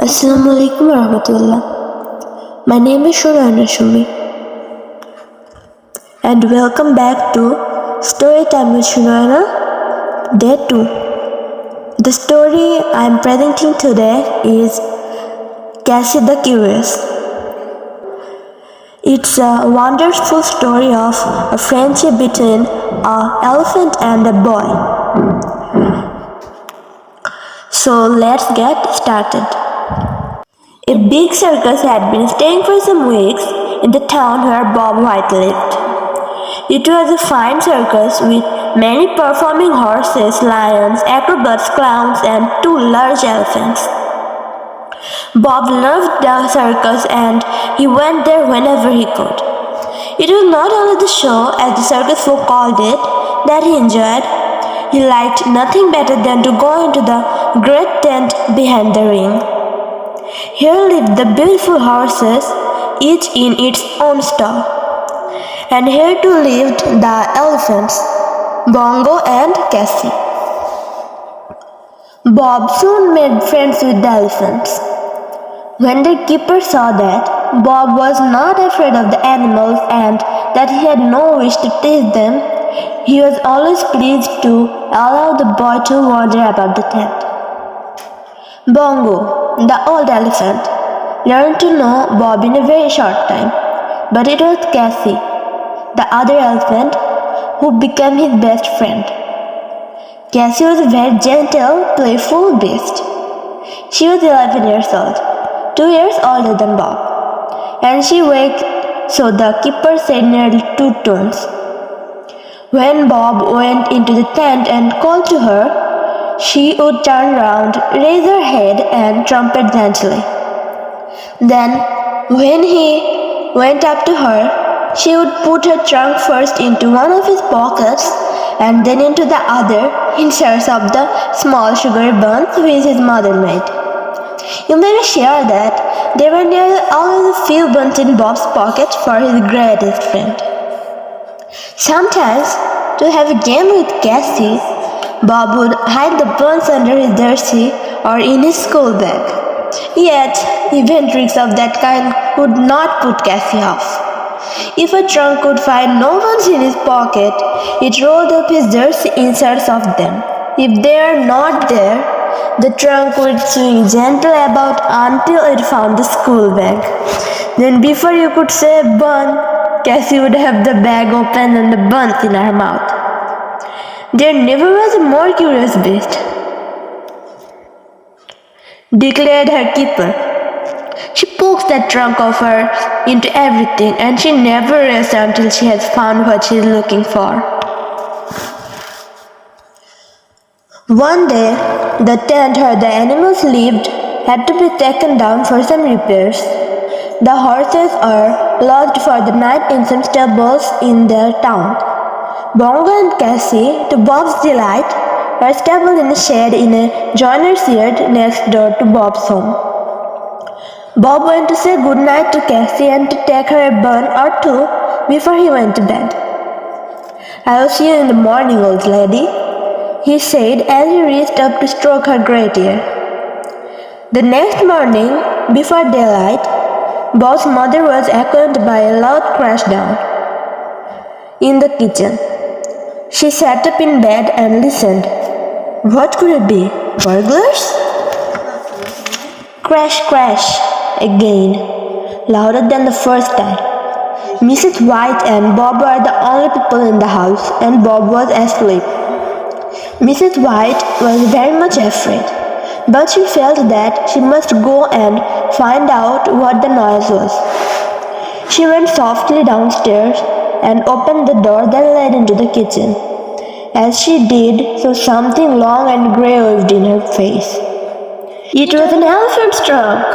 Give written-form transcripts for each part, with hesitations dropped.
Assalamualaikum warahmatullah. My name is Shurana Shumi and welcome back to Storytime with Shurana, Day 2. The story I am presenting today is Cassie the Curious. It's a wonderful story of a friendship between an elephant and a boy. So let's get started. A big circus had been staying for some weeks in the town where Bob White lived. It was a fine circus with many performing horses, lions, acrobats, clowns, and 2 large elephants. Bob loved the circus and he went there whenever he could. It was not only the show, as the circus folk called it, that he enjoyed. He liked nothing better than to go into the great tent behind the ring. Here lived the beautiful horses, each in its own stall. And here too lived the elephants, Bongo and Cassie. Bob soon made friends with the elephants. When the keeper saw that Bob was not afraid of the animals and that he had no wish to tease them, he was always pleased to allow the boy to wander about the tent. Bongo, the old elephant, learned to know Bob in a very short time, but it was Cassie, the other elephant, who became his best friend. Cassie was a very gentle, playful beast. She was 11 years old, 2 years older than Bob, and she weighed, so the keeper said, nearly 2 tons. When Bob went into the tent and called to her, she would turn round, raise her head, and trumpet gently. Then, when he went up to her, she would put her trunk first into one of his pockets and then into the other in search of the small sugary buns which his mother made. You may be sure that there were nearly always a few buns in Bob's pocket for his greatest friend. Sometimes, to have a game with Cassie, Bob would hide the buns under his jersey or in his school bag. Yet, even tricks of that kind would not put Cassie off. If a trunk could find no buns in his pocket, it rolled up his jersey in search of them. If they are not there, the trunk would swing gently about until it found the school bag. Then before you could say bun, Cassie would have the bag open and the buns in her mouth. There never was a more curious beast, declared her keeper. She pokes that trunk of hers into everything and she never rests until she has found what she is looking for. One day, the tent where the animals lived had to be taken down for some repairs. The horses are lodged for the night in some stables in their town. Bongo and Cassie, to Bob's delight, were stabled in a shed in a joiner's yard next door to Bob's home. Bob went to say good night to Cassie and to take her a bun or 2 before he went to bed. "I will see you in the morning, old lady," he said as he reached up to stroke her great ear. The next morning, before daylight, Bob's mother was awakened by a loud crash down in the kitchen. She sat up in bed and listened. What could it be? Burglars? Crash, crash, again, louder than the first time. Mrs. White and Bob were the only people in the house, and Bob was asleep. Mrs. White was very much afraid, but she felt that she must go and find out what the noise was. She went softly downstairs and opened the door that led into the kitchen. As she did, so something long and grey waved in her face. It was an elephant's trunk.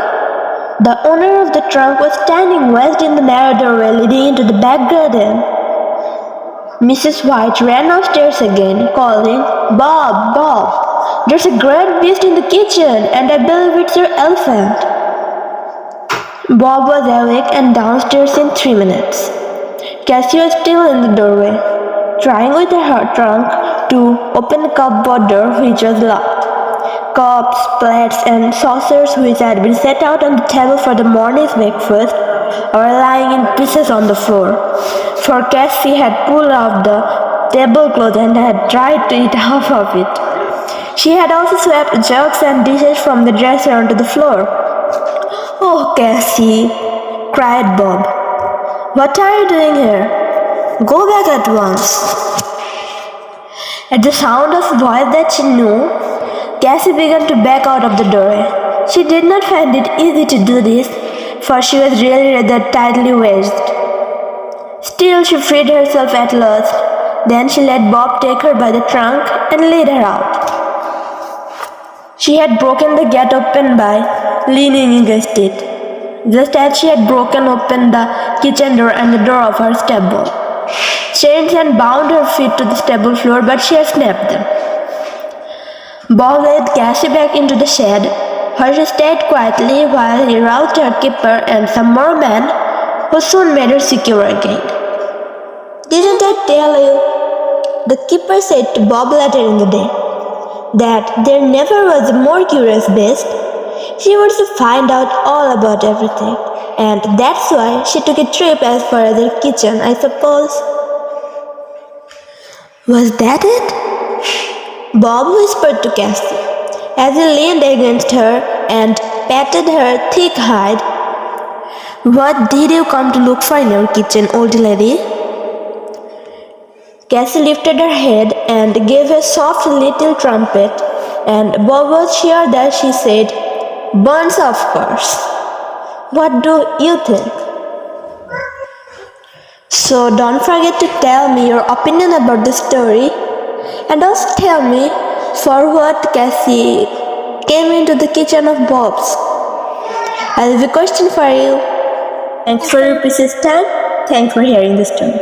The owner of the trunk was standing wedged in the narrow doorway leading into the back garden. Mrs. White ran upstairs again, calling, "Bob, Bob, there's a great beast in the kitchen, and I believe it's your elephant." Bob was awake and downstairs in 3 minutes. Cassie was still in the doorway, trying with her trunk to open the cupboard door which was locked. cups, plates, and saucers which had been set out on the table for the morning's breakfast were lying in pieces on the floor, for Cassie had pulled off the tablecloth and had tried to eat half of it. She had also swept jugs and dishes from the dresser onto the floor. "Oh, Cassie," cried Bob. "What are you doing here? Go back at once." At the sound of a voice that she knew, Cassie began to back out of the doorway. She did not find it easy to do this, for she was really rather tightly wedged. Still, she freed herself at last. Then she let Bob take her by the trunk and lead her out. She had broken the gate open by leaning against it, just as she had broken open the kitchen door and the door of her stable. Chains had bound her feet to the stable floor, but she had snapped them. Bob led Cassie back into the shed, where she stayed quietly while he roused her keeper and some more men, who soon made her secure again. "Didn't I tell you," the keeper said to Bob later in the day, "that there never was a more curious beast? She wants to find out all about everything, and that's why she took a trip as far as her kitchen, I suppose." "Was that it?" Bob whispered to Cassie, as he leaned against her and patted her thick hide. "What did you come to look for in your kitchen, old lady?" Cassie lifted her head and gave a soft little trumpet, and Bob was sure that she said, "Buns, of course. What do you think?" So don't forget to tell me your opinion about the story, and also tell me for what Cassie came into the kitchen of Bob's. I have a question for you. Thanks for your precious time. Thanks for hearing the story.